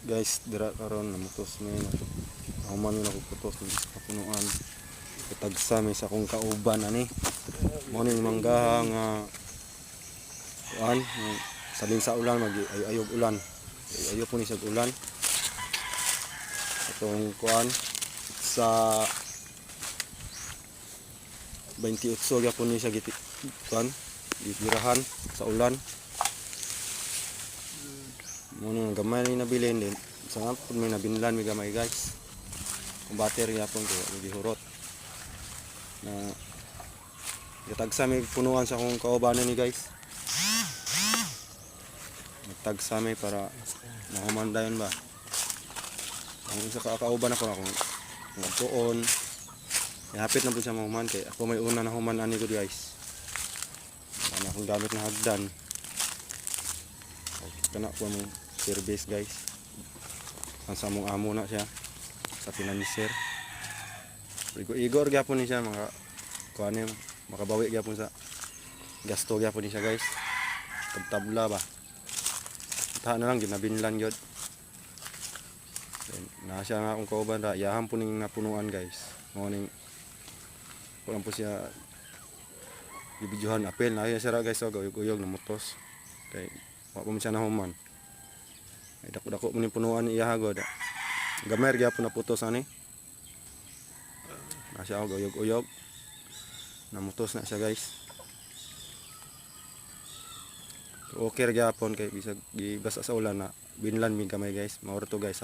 Guys, dira karon namutos mi na. Human na ko putos ng kapunuan. Itagsa mi sa akong kauban ani. Mo ni manggaha nga kuan salin sa ulan ayog ulan. Ayo po ni sa ulan. Atong kuan sa 28 gyapon ni siya kuan gitirahan sa ulan. Muna gamay ni nabilin din. Sangat pud may nabinlan mi gamay guys. Kung battery yapon ko gihurot. Na gitagsa mi punuan sa akong kaubanan ni guys. Nagtagsa mi para mahuman dayon ba. Ang isa ka kauban ako nagtuon. Hapit na pud siya mahuman kay ako may una na human ani ko guys. Ano akong gamit na hagdan. Kana ko mo service guys. Ang samong amo na siya sa financier. Igor gyapon ni siya mga kuan makabawi gyapon sa gasto gyapon ni siya guys. Pagtabla ba. Ta na lang ginabinlan gyud. Na siya nga akong kauban ra yahan po ning napunuan guys. Mo ning kuan po siya bibidyohan apel na siya ra guys so guyog na mutos. Kay wa pa man siya nahuman. Ay dako-dako man yung punuan ni iyahagod. Gamer gyapon na putos ani. Na siya guyog-uyog. Namutos na siya guys. Okay ra gyapon kay bisag gibasa sa ulan na binlan mi gamay guys. Mao to guys.